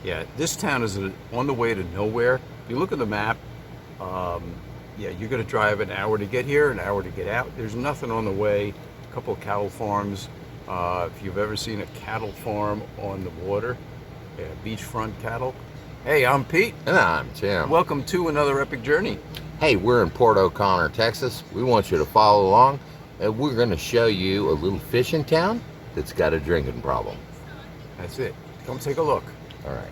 Yeah, this town is on the way to nowhere. If you look at the map, yeah, you're going to drive an hour to get here, an hour to get out. There's nothing on the way. A couple of cattle farms. If you've ever seen a cattle farm on the water, yeah, beachfront cattle. Hey, I'm Pete. And I'm Tim. Welcome to another epic journey. Hey, we're in Port O'Connor, Texas. We want you to follow along, and we're going to show you a little fishing town that's got a drinking problem. That's it. Come take a look. All right.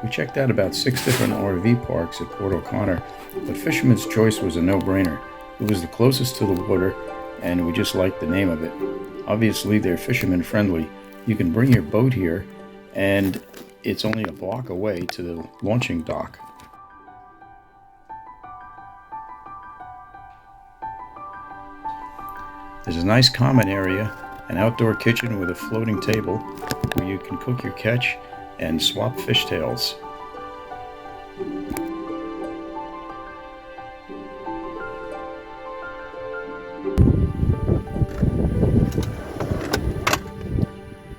We checked out about 6 different RV parks at Port O'Connor, but Fisherman's Choice was a no-brainer. It was the closest to the water, and we just liked the name of it. Obviously, they're fisherman friendly. You can bring your boat here, and it's only a block away to the launching dock. There's a nice common area, an outdoor kitchen with a floating table where you can cook your catch and swap fishtails.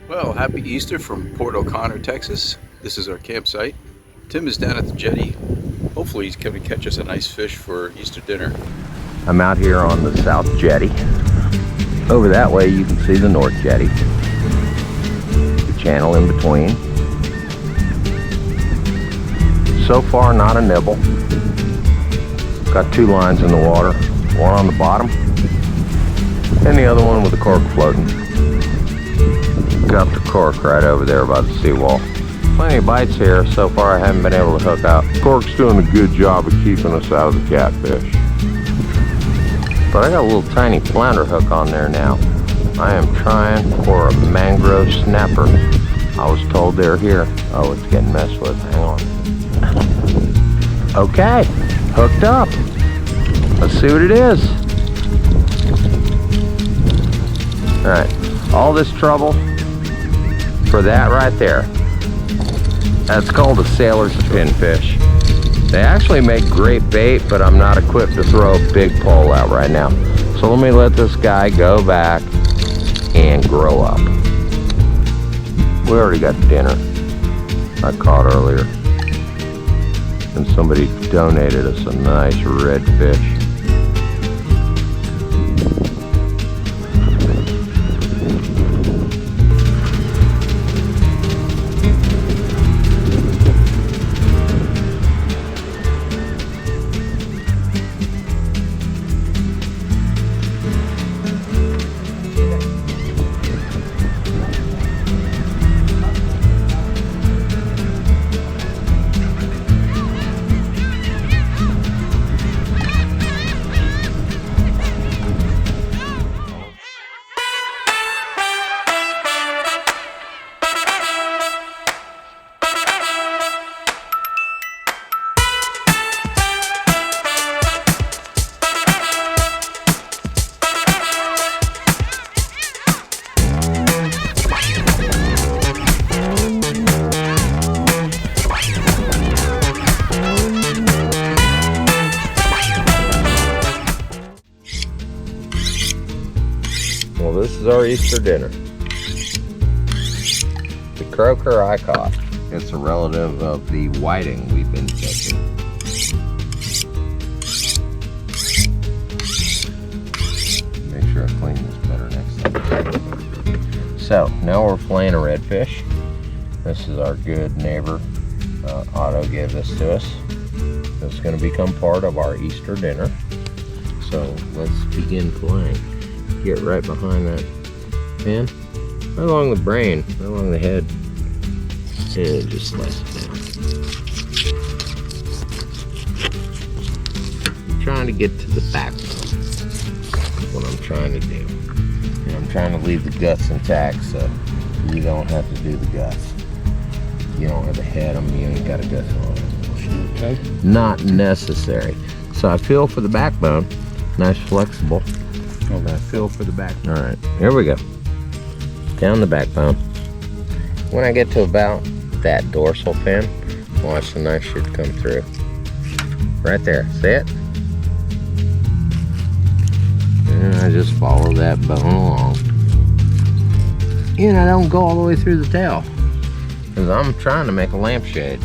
Well, happy Easter from Port O'Connor, Texas. This is our campsite. Tim is down at the jetty. Hopefully he's going to catch us a nice fish for Easter dinner. I'm out here on the South Jetty. Over that way you can see the North Jetty. The channel in between. So far, not a nibble. Got 2 lines in the water, one on the bottom and the other one with the cork floating. Got the cork right over there by the seawall. Plenty of bites here. So far I haven't been able to hook out. Cork's doing a good job of keeping us out of the catfish. But I got a little tiny flounder hook on there now. I am trying for a mangrove snapper. I was told they're here. Oh, it's getting messed with. Hang on. Okay, hooked up. Let's see what it is. All right, all this trouble for that right there. That's called a sailor's pinfish. They actually make great bait, but I'm not equipped to throw a big pole out right now. So let me let this guy go back and grow up. We already got dinner I caught earlier. And somebody donated us a nice redfish. Well, this is our Easter dinner. The croaker I caught. It's a relative of the whiting we've been catching. Make sure I clean this better next time. So, now we're filleting a redfish. This is our good neighbor. Otto gave this to us. This is going to become part of our Easter dinner. So, let's begin filleting. Get right behind that pan, right along the brain, right along the head, and just slice it down. I'm trying to get to the backbone. That's what I'm trying to do. I'm trying to leave the guts intact so you don't have to do the guts. You don't have to head them, you ain't got a gut on it. Okay. Not necessary. So I feel for the backbone. Nice flexible. And I feel for the back. All right, here we go. Down the backbone. When I get to about that dorsal fin, watch the knife should come through. Right there, see it? And I just follow that bone along. And I don't go all the way through the tail, because I'm trying to make a lampshade.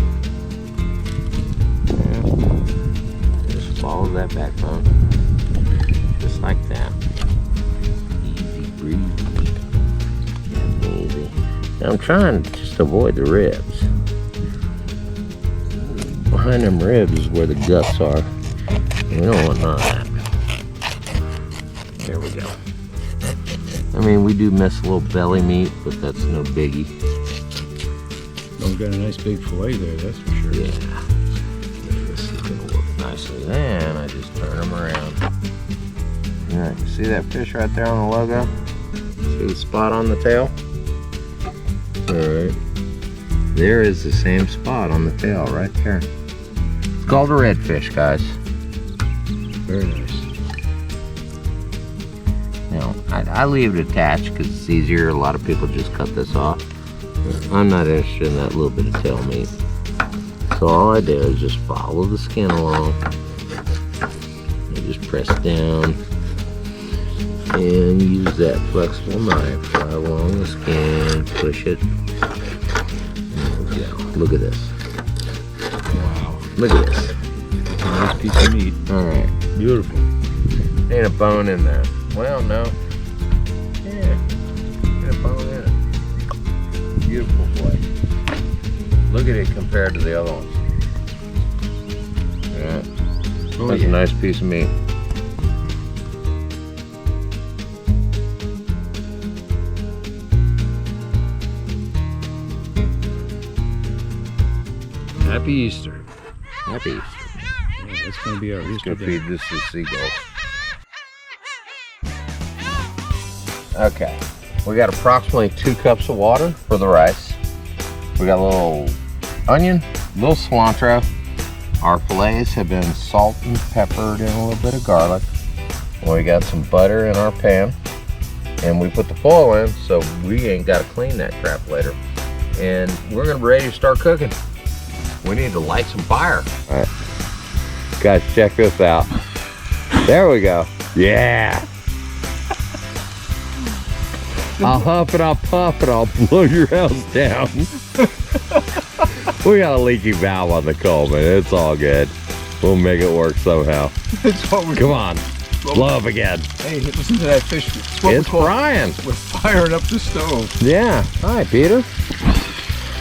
Just follow that backbone. Just like that. Easy breezy. Easy. Now I'm trying to just avoid the ribs. Behind them ribs is where the guts are. We don't want none of that. There we go. I mean, we do miss a little belly meat, but that's no biggie. Well, we got a nice big fillet there, that's for sure. Yeah. This is gonna work nicely. Then I just turn them around. All right, you see that fish right there on the logo? See the spot on the tail? All right. There is the same spot on the tail right there. It's called a redfish, guys. Very nice. Now, I leave it attached because it's easier. A lot of people just cut this off. I'm not interested in that little bit of tail meat. So all I do is just follow the skin along. I just press down and use that flexible knife right along the skin, push it. There we go. Look at this. Wow. Look at this. A nice piece of meat. All right. Beautiful. Ain't a bone in there. Well, no. Yeah. Ain't a bone in it. Beautiful play. Look at it compared to the other ones. Yeah. Oh, That's yeah. a nice piece of meat. Happy Easter. Happy Easter. Yeah, that's going to be our Easter Gonna dinner. feed this to seagulls. Okay, we got approximately 2 cups of water for the rice. We got a little onion, a little cilantro. Our fillets have been salt and peppered and a little bit of garlic. And we got some butter in our pan. And we put the foil in so we ain't got to clean that crap later. And we're gonna be ready to start cooking. We need to light some fire. All right, guys, check this out. There we go. Yeah. I'll huff and I'll puff and I'll blow your house down. We got a leaky valve on the Coleman. It's all good. We'll make it work somehow. That's what we're Come on, blow up again. Hey, listen to that fish. It's what It's we call- frying. We're firing up the stove. Yeah. Hi, Peter.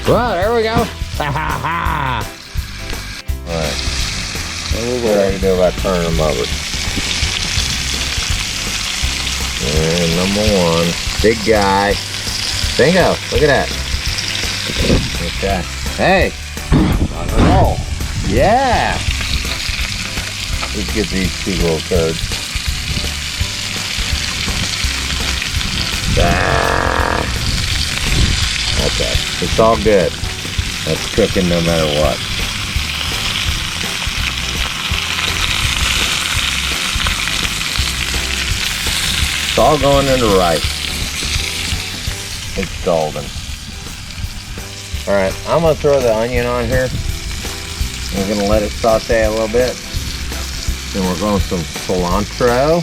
Well, there we go. Ha ha ha. All right. What are you do about turning them over? And number 1. Big guy. Bingo. Look at that. Okay. Hey. Not at all. Yeah. Let's get these 2 little turds. Ah. Okay. It's all good. That's cooking no matter what. It's all going into rice. It's golden. All right, I'm gonna throw the onion on here. We're gonna let it saute a little bit. Then we're going some cilantro.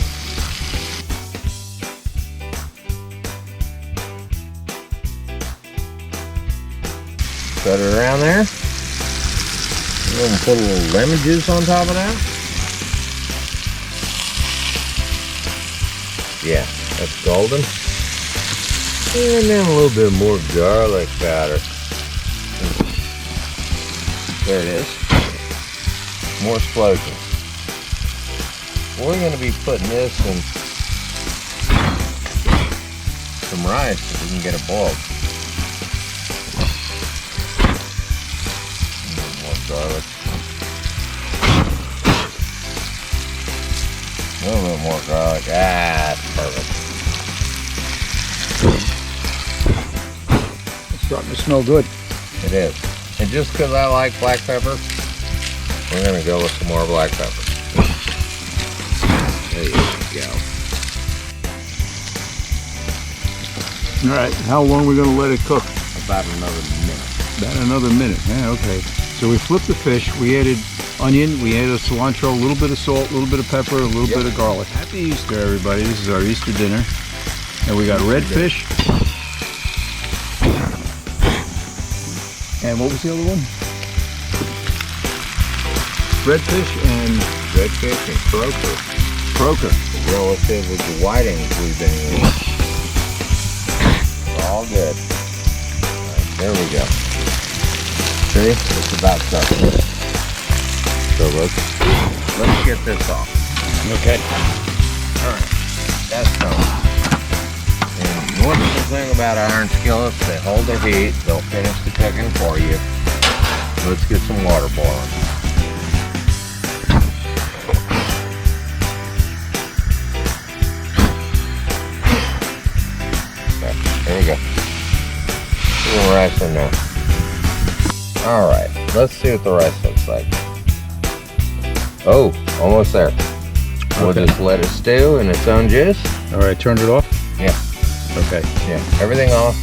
Spread it around there. And then put a little lemon juice on top of that. Yeah, that's golden. And then a little bit more garlic powder. There it is. More explosion. We're going to be putting this in some rice so we can get it boiled. A little more garlic. A little bit more garlic. Ah, that's perfect. starting to smell good. It is. And just because I like black pepper, we're going to go with some more black pepper. There you go. All right, how long are we going to let it cook? About another minute. About another minute. Yeah, okay. So we flipped the fish. We added onion. We added cilantro, a little bit of salt, a little bit of pepper, a little bit of garlic. Happy Easter, everybody. This is our Easter dinner. And we got redfish. And what was the other one? Redfish and Croaker. croaker. Relative with the whitings we've been eating. All good. Right, there we go. See? It's about done. So let's get this off. Okay. Alright. That's done. And the wonderful thing about iron skillets, they hold their heat, they'll finish the cooking for you. Let's get some water boiling. Okay, there you go. Put the rice in there. Alright, let's see what the rice looks like. Oh, almost there. We'll Okay. just let it stew in its own juice. All right, turned it off? Yeah. Okay. Yeah, everything off.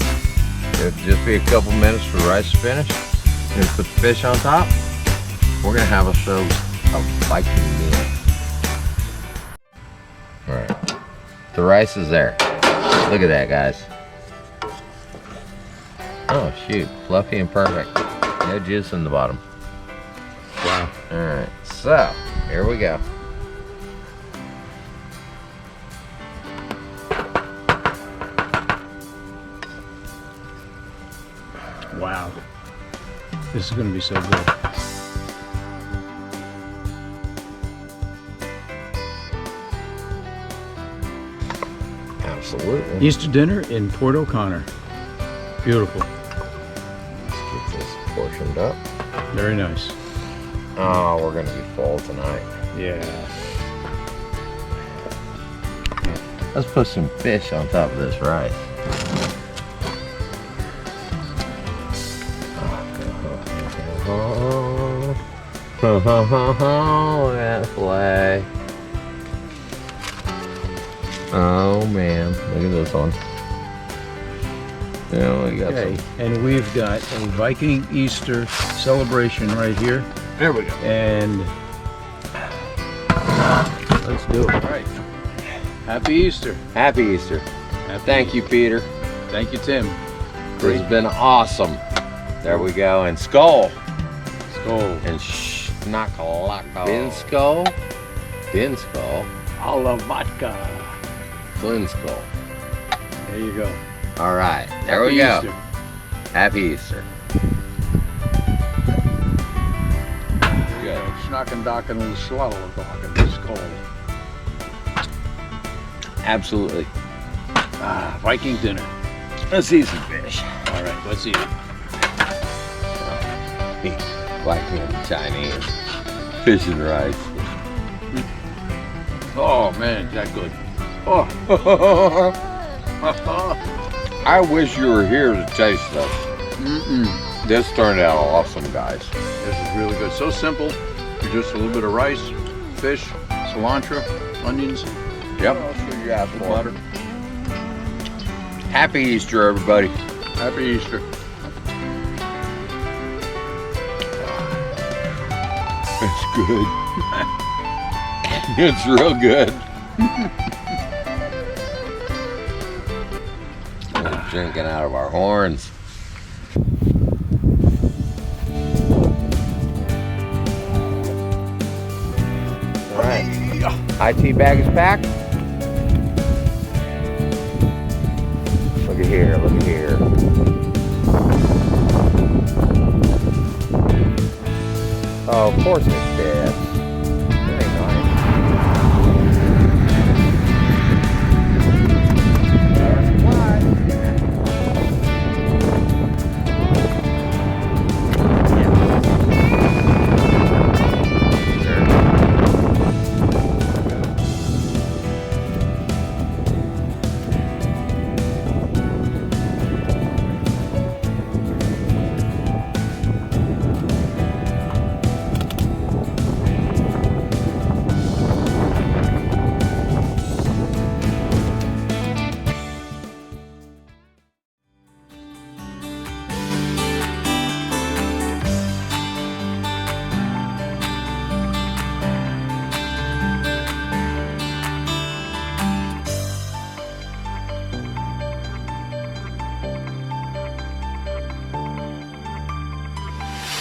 It'll just be a couple minutes for the rice to finish. Then put the fish on top. We're gonna have ourselves a Viking meal. Alright. The rice is there. Look at that, guys. Oh shoot, fluffy and perfect. No juice in the bottom. Wow. Alright, so here we go. Wow. This is going to be so good. Absolutely. Easter dinner in Port O'Connor. Beautiful. Let's get this portioned up. Very nice. Oh, we're gonna be full tonight. Yeah. Let's put some fish on top of this rice. Look at that fillet. Oh man, look at this one. Yeah, we got Okay, some. and we've got a Viking Easter celebration right here. There we go. And let's do it. All right. Happy Easter. Happy Easter. Happy Thank you, Peter. Thank you, Tim. This has been awesome. There we go. And skull. Skull. And schnakalaka. Bin skull. Bin skull. A la vodka. Flynn skull. There you go. All right. There Happy we go. Easter. Happy Easter. Good. Schnackendocken and swallowdocken. Skull. Absolutely. Viking dinner. Let's eat some fish. All right, let's eat it. Black and Chinese. Fish and rice. Oh man, is that good? Oh. I wish you were here to taste this. Mm-mm. This turned out awesome, guys. This is really good. So simple. You're just a little bit of rice, fish, cilantro, onions, Yep. What else would you ask for? butter. Happy Easter, everybody. Happy Easter. It's good. It's real good. We're drinking out of our horns. All right. IT bag is packed. Look at here, look at here. Oh, of course it's dead.